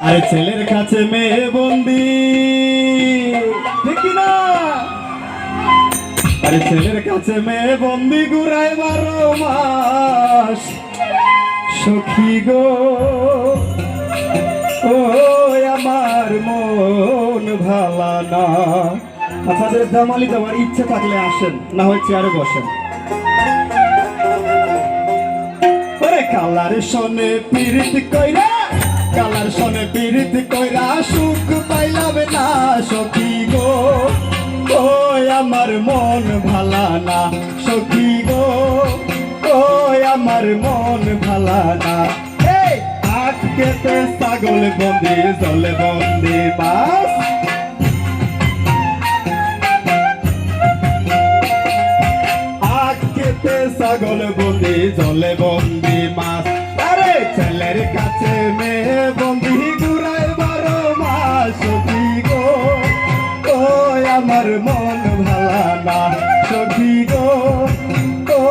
আরে ছেলের কাছে মেয়ে বন্দি, ঠিক না? আরে ছেলের কাছে মেয়ে বন্দি ঘুরায় 12 মাস। সখী গো ও আমার মন ভালা না। আপনাদের দামালি দেওয়ার ইচ্ছে থাকলে আসেন, না হয় চেয়ারে বসেন। ওরে কালার শোনে পীড়িত কইরা, কালার শোনে পীড়িত কইরা সুখ পাইলাম না। সখী গো ও আমার মন ভালা না। সখী গো ও আমার মন ভালা না। আখ কেটে ছাগল বন্দি, জলে বন্দি মাছ। আখ কেটে ছাগল বন্দি, জলে বন্দি মাছ। আরে ছেলের কাছে মেয়ে বন্দি ঘুরায় 12 মাস। সখী গো ও আমার মন ভালা না। সখী গো ও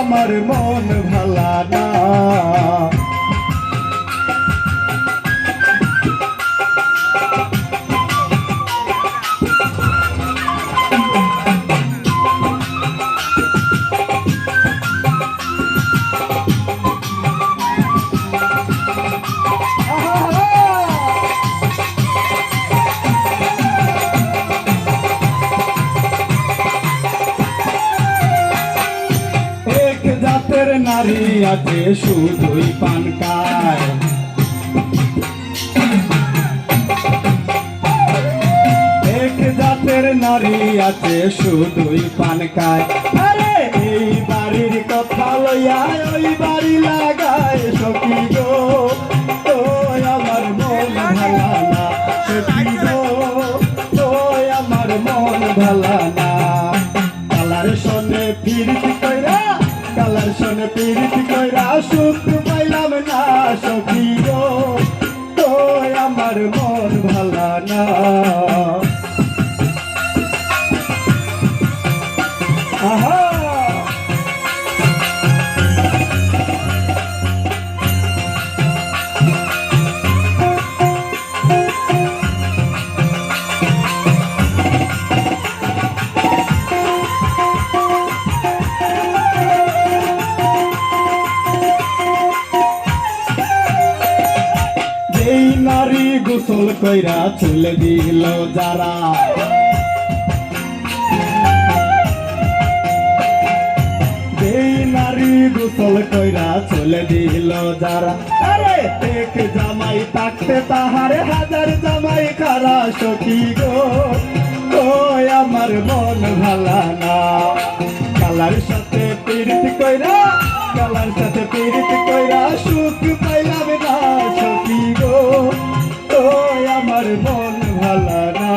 আমার মন ভালা না। নারী আছে শুধুই পান খায়, এক জাতের নারী আছে শুধুই পান খায়। আরে এই বাড়ির কথা লইয়া ওই বাড়ি লাগায়। সখী গো ও আমার মন ভালা না। সখী গো ও আমার মন ভালা না। কালার শোনে পীড়িত কইরা, কালার শোনে পীড়িত কইরা সুখ পাইলাম না। সখী গো তো আমার মন ভালা না। আহা এই নারী গোসল কইরা চলে দিল যারা, এই নারী গোসল কইরা চলে দিল যারা। আরে এক জামাই থাকতে তাহারে হাজার জামাই খারা। সখী গো ও আমার মন ভালা না। কালার সাথে পীড়িত কইরা, কালার সাথে পীড়িত কইরা সুখ পাইলাম না। সখী গো ও আমার মন ভালা না।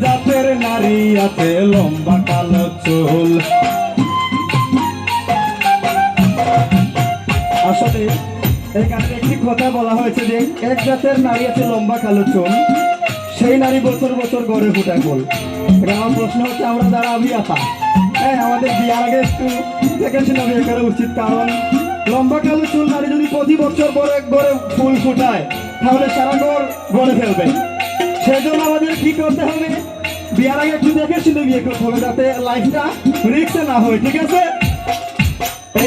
জাতের নারী আছে লম্বা কালো চুল। আসলে এখানে একটি কথা বলা হয়েছে যে এক জাতের নারী আছে লম্বা কালো চুল, সেই নারী বছর বছর গড়ে ফুটায় বল। আমার প্রশ্ন হচ্ছে, আমরা যারা অভিয়াতা, হ্যাঁ আমাদের বিয়ার আগে একটু দেখে শুনে বিয়ে করা উচিত। কারণ লম্বা কালো চুল নারী যদি প্রতি বছর পরে গড়ে ফুল ফুটায় তাহলে সারা ঘর গড়ে ফেলবে। সেই জন্য আমাদের কি করতে হবে, বিয়ার আগে একটু দেখে শুনে বিয়ে করতে হবে, যাতে লাইফটা রিস্কে না হয়। ঠিক আছে?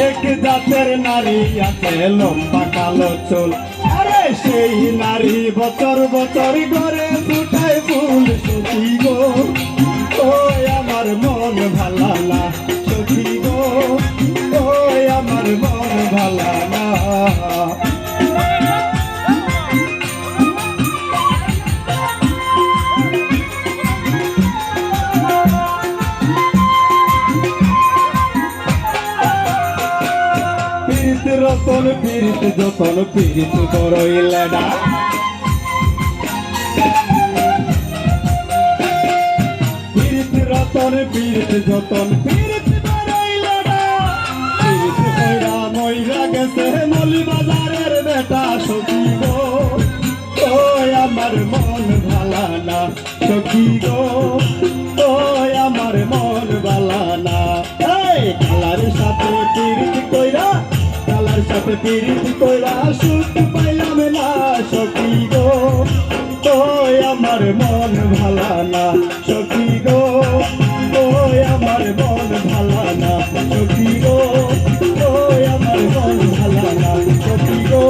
এক জাতের নারী আছে লম্বা কালো চুল। আরে সেই নারী বছর বছর ঘরে ফুটায় ফুল। সখী গো ও আমার মন ভালা না। সখী গো ও আমার মন ভালা না। রতন পীড়িত যতন পীড়িত করইলে না। পীড়িত রতন পীড়িত যতন পীড়িত বাড়াইল না পীড়িত হইরা মইরা গেছে মলি বাজারের বেটা সখী গো ওই আমার মন ভালা না সখী গো ওই আমার মন ভালা না এই কালার সাথে পীড়িত কইরা কালার সাথে পীড়িত কইরা সুখ পাইলাম না সখী গো ওই আমার মন ভালা না সখী গো ওই আমার মন ভালা না সখী গো ওই আমার মন ভালা না সখী গো